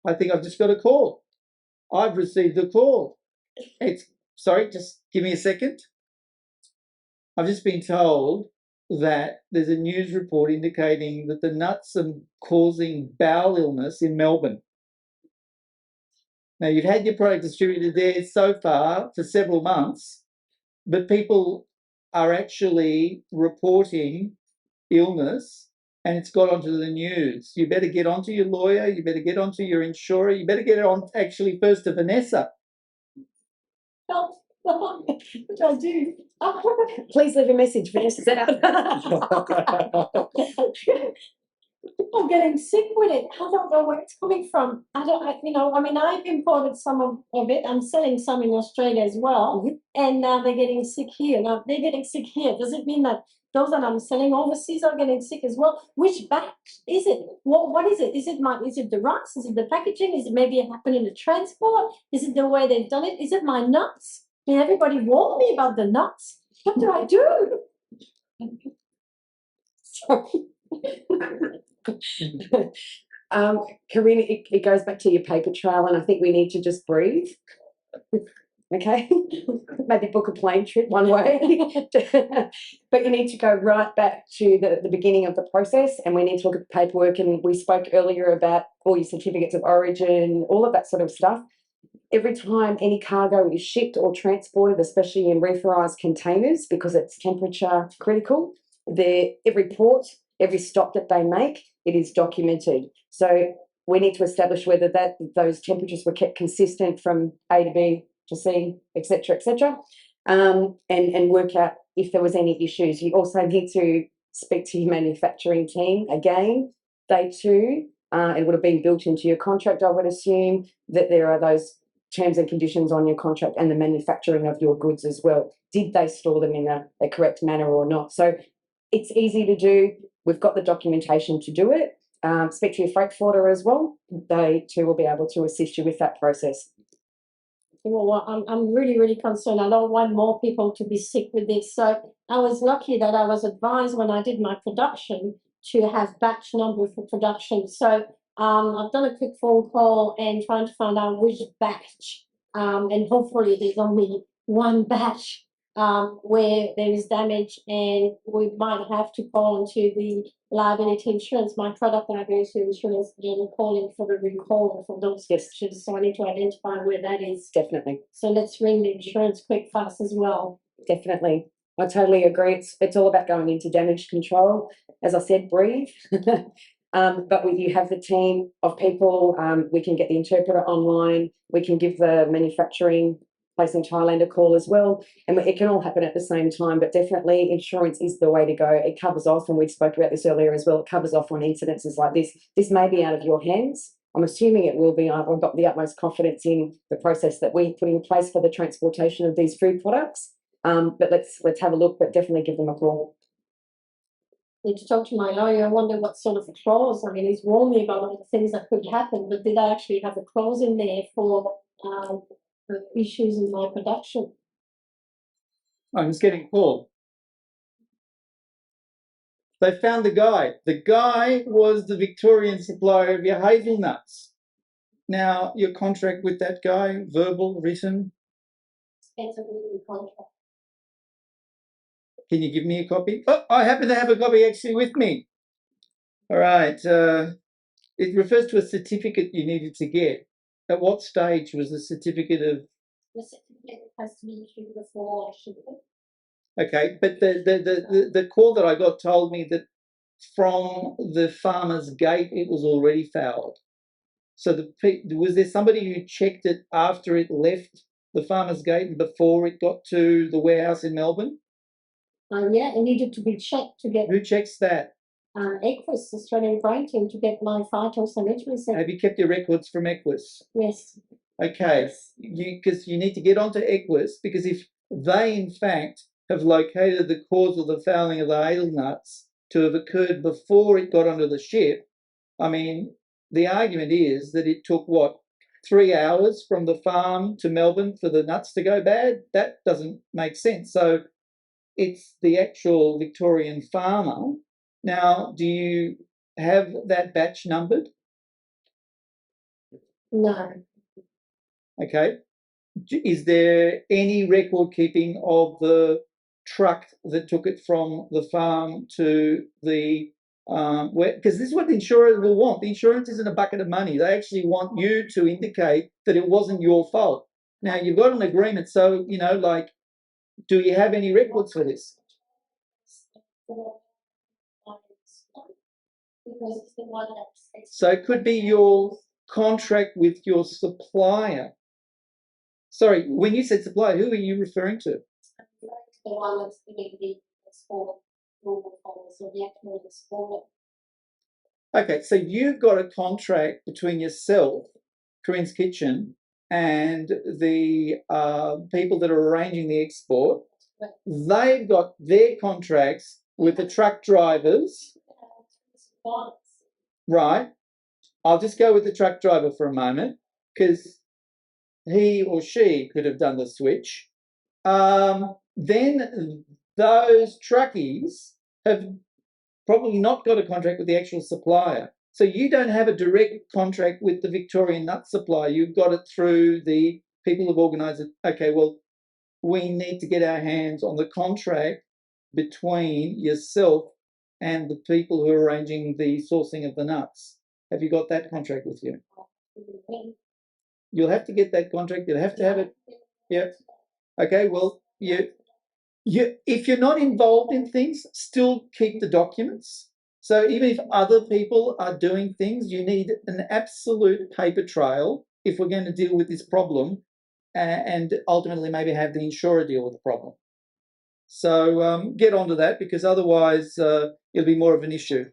I think I've just got a call. I've received a call. Sorry, just give me a second. I've just been told that there's a news report indicating that the nuts are causing bowel illness in Melbourne. Now, you've had your product distributed there so far for several months, but people are actually reporting illness and it's got onto the news. You better get onto your lawyer, you better get onto your insurer, you better get it on actually first to Vanessa. Which I do. Please leave a message, Vanessa. People getting sick with it. I don't know where it's coming from. I've imported some of it. I'm selling some in Australia as well, and now they're getting sick here. Now they're getting sick here. Does it mean that those that I'm selling overseas are getting sick as well? Which batch is it? What is it? Is it the rice? Is it the packaging? Is it maybe it happened in the transport? Is it the way they've done it? Is it my nuts? And everybody warned me about the nuts. What do I do? Sorry. Karina, it goes back to your paper trail, and I think we need to just breathe. Okay, maybe book a plane trip one way, but you need to go right back to the beginning of the process, and we need to look at the paperwork. And we spoke earlier about all your certificates of origin, all of that sort of stuff. Every time any cargo is shipped or transported, especially in reeferized containers, because it's temperature critical, every port, every stop that they make, it is documented. So we need to establish whether those temperatures were kept consistent from A to B to C, etc., and work out if there was any issues. You also need to speak to your manufacturing team again. They too, it would have been built into your contract, I would assume, that there are those terms and conditions on your contract and the manufacturing of your goods as well. Did they store them in a correct manner or not? So it's easy to do. We've got the documentation to do it. Speak to your freight forwarder as well. They too will be able to assist you with that process. Well, I'm really, really concerned. I don't want more people to be sick with this. So I was lucky that I was advised when I did my production to have batch number for production. So I've done a quick phone call and trying to find out which batch. And hopefully there's only one batch where there is damage, and we might have to call into the liability insurance, my product liability insurance, and calling for the recall for those batches. So I need to identify where that is. Definitely. So let's ring the insurance quick, fast as well. Definitely. I totally agree. It's all about going into damage control. As I said, breathe. But you have the team of people. We can get the interpreter online. We can give the manufacturing place in Thailand a call as well. And it can all happen at the same time, but definitely insurance is the way to go. It covers off, and we spoke about this earlier as well, it covers off on incidences like this. This may be out of your hands. I'm assuming it will be. I've got the utmost confidence in the process that we put in place for the transportation of these food products. But let's have a look, but definitely give them a call. I need to talk to my lawyer. I wonder what sort of clause. I mean, he's warned me about all the things that could happen, but did I actually have a clause in there for issues in my production? I'm just getting a call. They found the guy. The guy was the Victorian supplier of your hazelnuts. Now, your contract with that guy, verbal, written? It's a written contract. Can you give me a copy? Oh, I happen to have a copy actually with me. All right. It refers to a certificate you needed to get. At what stage was the certificate of? The certificate has to be issued before shipping. Okay, but the call that I got told me that from the farmer's gate it was already fouled. So was there somebody who checked it after it left the farmer's gate and before it got to the warehouse in Melbourne? Yeah, it needed to be checked to get. Who checks that? ENQUIRIES, Australian Grain Team, to get my phytosanitary. Have you kept your records from ENQUIRIES? Yes. Okay, because you need to get onto ENQUIRIES, because if they in fact have located the cause of the fouling of the hazelnuts to have occurred before it got onto the ship, I mean, the argument is that it took, 3 hours from the farm to Melbourne for the nuts to go bad? That doesn't make sense. So it's the actual Victorian farmer. Now, do you have that batch numbered? No. Okay. Is there any record keeping of the truck that took it from the farm to the because this is what the insurer will want. The insurance isn't a bucket of money. They actually want you to indicate that it wasn't your fault. Now, you've got an agreement, so, you know, like, do you have any records for this? So it could be your contract with your supplier. Sorry, when you said supplier, who are you referring to? The one that's the sport rule follows, or the actual sport. Okay, so you've got a contract between yourself, Corinne's Kitchen, and the people that are arranging the export. They've got their contracts with the truck drivers. Right. I'll just go with the truck driver for a moment, because he or she could have done the switch. Then those truckies have probably not got a contract with the actual supplier. So you don't have a direct contract with the Victorian nut supplier. You've got it through the people who've organised it. Okay, well, we need to get our hands on the contract between yourself and the people who are arranging the sourcing of the nuts. Have you got that contract with you? You'll have to get that contract. You'll have to have it. Yeah. Okay, well, if you're not involved in things, still keep the documents. So even if other people are doing things, you need an absolute paper trail if we're going to deal with this problem, and ultimately maybe have the insurer deal with the problem. So get onto that, because otherwise it'll be more of an issue.